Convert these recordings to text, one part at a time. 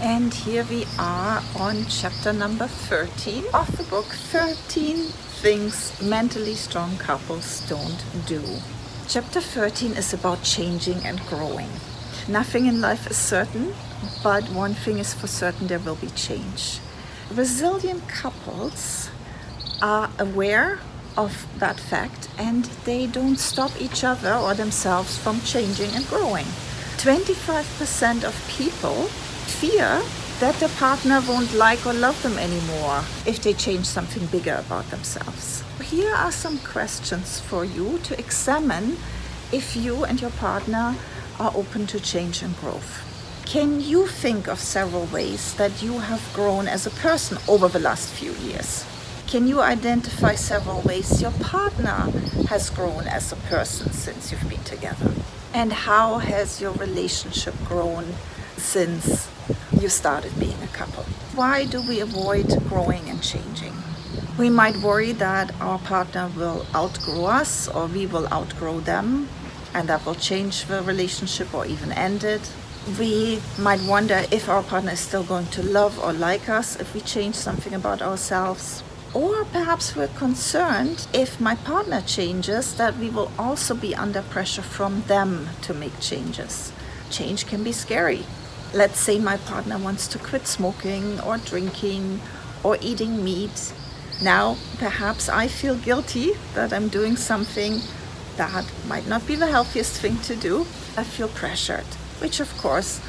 And here we are on chapter number 13 of the book, 13 Things Mentally Strong Couples Don't Do. Chapter 13 is about changing and growing. Nothing in life is certain, but one thing is for certain: there will be change. Resilient couples are aware of that fact, and they don't stop each other or themselves from changing and growing. 25% of people fear that their partner won't like or love them anymore if they change something bigger about themselves. Here are some questions for you to examine if you and your partner are open to change and growth. Can you think of several ways that you have grown as a person over the last few years? Can you identify several ways your partner has grown as a person since you've been together? And how has your relationship grown since you started being a couple? Why do we avoid growing and changing? We might worry that our partner will outgrow us, or we will outgrow them, and that will change the relationship or even end it. We might wonder if our partner is still going to love or like us if we change something about ourselves. Or perhaps we're concerned if my partner changes, that we will also be under pressure from them to make changes. Change can be scary. Let's say my partner wants to quit smoking or drinking or eating meat. Now, perhaps I feel guilty that I'm doing something that might not be the healthiest thing to do. I feel pressured, which of course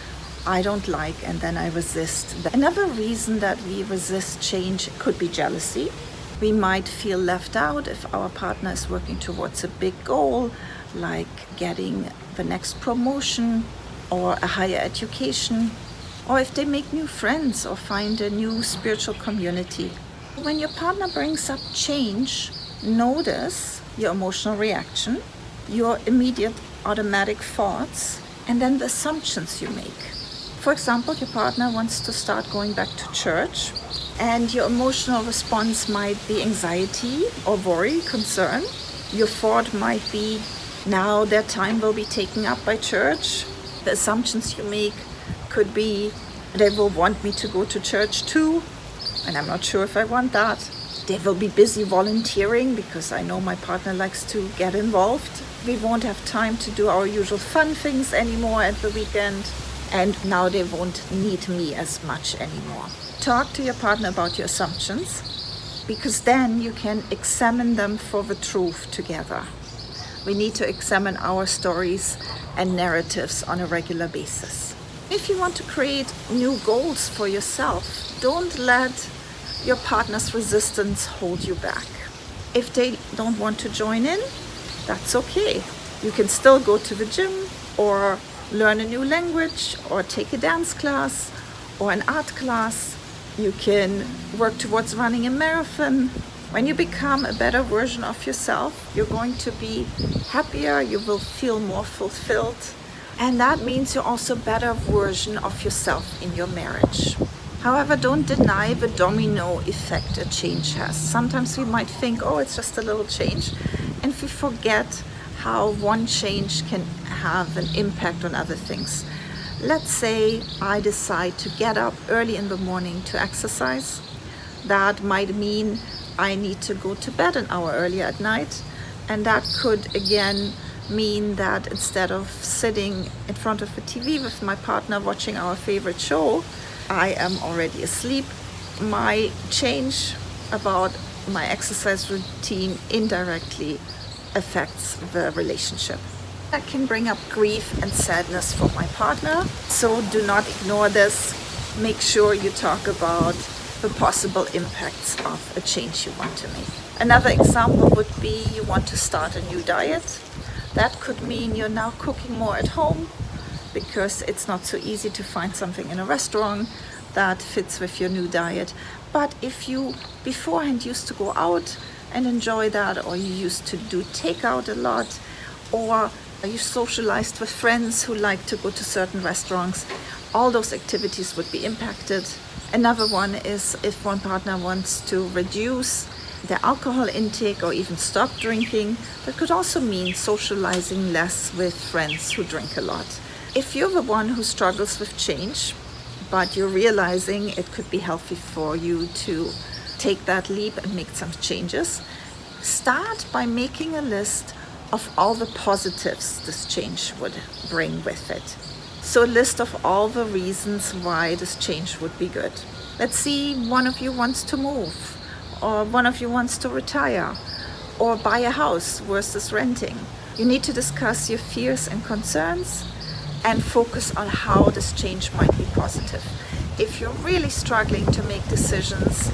I don't like, and then I resist. Another reason that we resist change could be jealousy. We might feel left out if our partner is working towards a big goal, like getting the next promotion or a higher education, or if they make new friends or find a new spiritual community. When your partner brings up change, notice your emotional reaction, your immediate automatic thoughts, and then the assumptions you make. For example, your partner wants to start going back to church, and your emotional response might be anxiety or worry, concern. Your thought might be, now their time will be taken up by church. The assumptions you make could be, they will want me to go to church too, and I'm not sure if I want that. They will be busy volunteering because I know my partner likes to get involved. We won't have time to do our usual fun things anymore at the weekend, and now they won't need me as much anymore. Talk to your partner about your assumptions, because then you can examine them for the truth together. We need to examine our stories and narratives on a regular basis. If you want to create new goals for yourself, don't let your partner's resistance hold you back. If they don't want to join in, that's okay. You can still go to the gym, or learn a new language, or take a dance class or an art class. You can work towards running a marathon. When you become a better version of yourself, you're going to be happier, you will feel more fulfilled, and that means you're also a better version of yourself in your marriage. However, don't deny the domino effect a change has. Sometimes we might think, oh, it's just a little change, and we forget how one change can have an impact on other things. Let's say I decide to get up early in the morning to exercise. That might mean I need to go to bed an hour earlier at night, and that could again mean that instead of sitting in front of the TV with my partner watching our favorite show, I am already asleep. My change about my exercise routine indirectly affects the relationship. That can bring up grief and sadness for my partner, so do not ignore this. Make sure you talk about the possible impacts of a change you want to make. Another example would be you want to start a new diet. That could mean you're now cooking more at home because it's not so easy to find something in a restaurant that fits with your new diet. But if you beforehand used to go out and enjoy that, or you used to do takeout a lot, or you socialized with friends who like to go to certain restaurants, all those activities would be impacted. Another one is if one partner wants to reduce their alcohol intake or even stop drinking. That could also mean socializing less with friends who drink a lot. If you're the one who struggles with change, but you're realizing it could be healthy for you to take that leap and make some changes, start by making a list of all the positives this change would bring with it. So a list of all the reasons why this change would be good. Let's see, one of you wants to move, or one of you wants to retire, or buy a house versus renting. You need to discuss your fears and concerns and focus on how this change might be positive. If you're really struggling to make decisions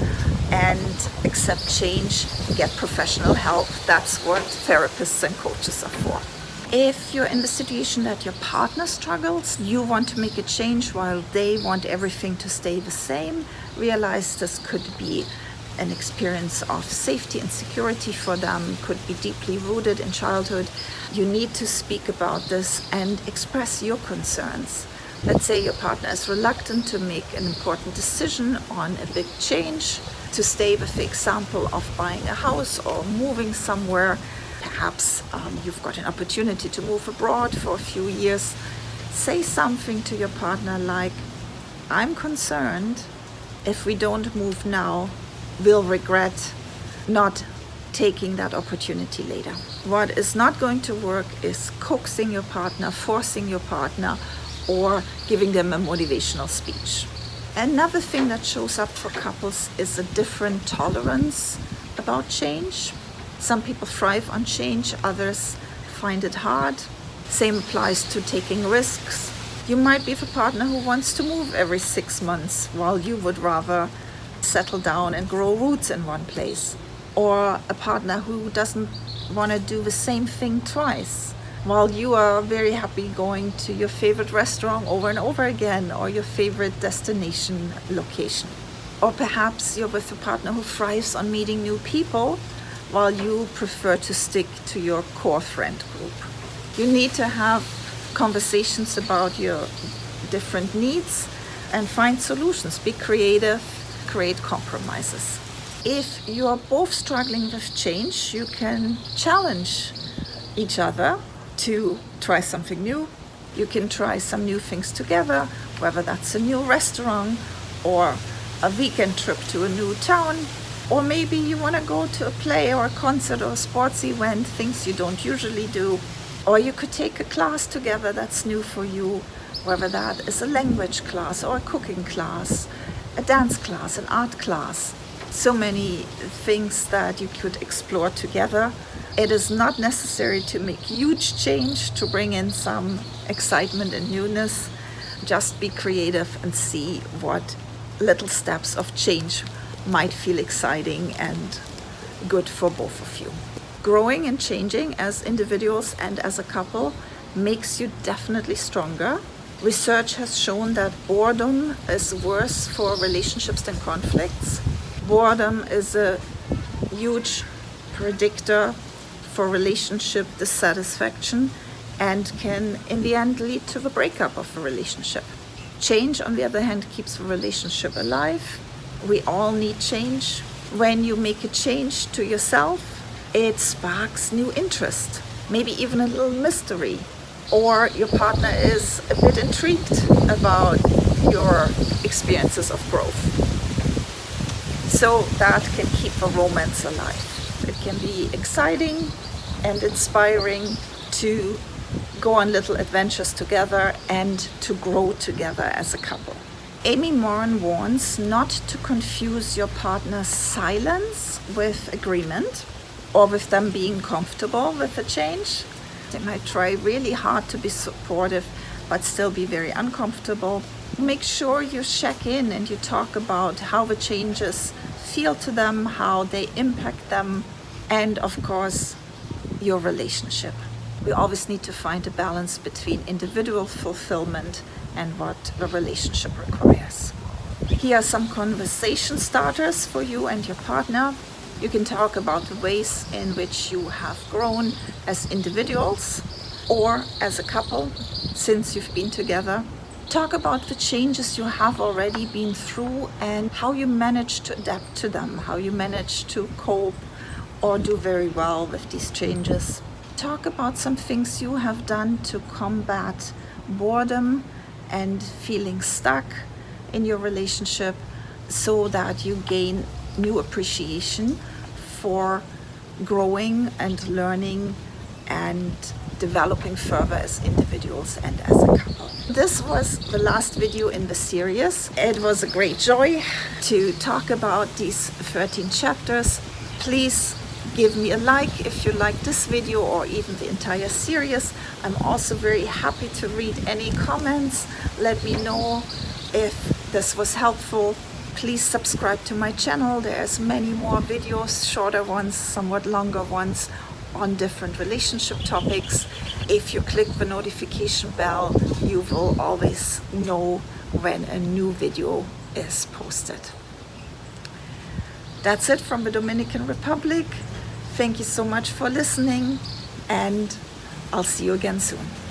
and accept change, get professional help. That's what therapists and coaches are for. If you're in the situation that your partner struggles, you want to make a change while they want everything to stay the same, realize this could be an experience of safety and security for them, could be deeply rooted in childhood. You need to speak about this and express your concerns. Let's say your partner is reluctant to make an important decision on a big change, to stay with the example of buying a house or moving somewhere. Perhaps you've got an opportunity to move abroad for a few years. Say something to your partner like, I'm concerned if we don't move now, we'll regret not taking that opportunity later. What is not going to work is coaxing your partner, forcing your partner, or giving them a motivational speech. Another thing that shows up for couples is a different tolerance about change. Some people thrive on change, others find it hard. Same applies to taking risks. You might be the partner who wants to move every 6 months, while you would rather settle down and grow roots in one place. Or a partner who doesn't want to do the same thing twice, while you are very happy going to your favorite restaurant over and over again, or your favorite destination location. Or perhaps you're with a partner who thrives on meeting new people, while you prefer to stick to your core friend group. You need to have conversations about your different needs and find solutions. Be creative, create compromises. If you are both struggling with change, you can challenge each other to try something new. You can try some new things together, whether that's a new restaurant or a weekend trip to a new town, or maybe you want to go to a play or a concert or a sports event, things you don't usually do. Or you could take a class together that's new for you, whether that is a language class or a cooking class, a dance class, an art class. So many things that you could explore together. It is not necessary to make huge change to bring in some excitement and newness. Just be creative and see what little steps of change might feel exciting and good for both of you. Growing and changing as individuals and as a couple makes you definitely stronger. Research has shown that boredom is worse for relationships than conflicts. Boredom is a huge predictor for relationship dissatisfaction and can in the end lead to the breakup of a relationship. Change, on the other hand, keeps the relationship alive. We all need change. When you make a change to yourself, it sparks new interest, maybe even a little mystery, or your partner is a bit intrigued about your experiences of growth. So that can keep the romance alive. It can be exciting and inspiring to go on little adventures together and to grow together as a couple. Amy Morin warns not to confuse your partner's silence with agreement or with them being comfortable with the change. They might try really hard to be supportive but still be very uncomfortable. Make sure you check in and you talk about how the changes feel to them, how they impact them, and of course, your relationship. We always need to find a balance between individual fulfillment and what the relationship requires. Here are some conversation starters for you and your partner. You can talk about the ways in which you have grown as individuals or as a couple since you've been together. Talk about the changes you have already been through and how you managed to adapt to them, how you managed to cope or do very well with these changes. Talk about some things you have done to combat boredom and feeling stuck in your relationship so that you gain new appreciation for growing and learning and developing further as individuals and as a couple. This was the last video in the series. It was a great joy to talk about these 13 chapters. Please give me a like if you like this video or even the entire series. I'm also very happy to read any comments. Let me know if this was helpful. Please subscribe to my channel. There's many more videos, shorter ones, somewhat longer ones, on different relationship topics. If you click the notification bell, you will always know when a new video is posted. That's it from the Dominican Republic. Thank you so much for listening, and I'll see you again soon.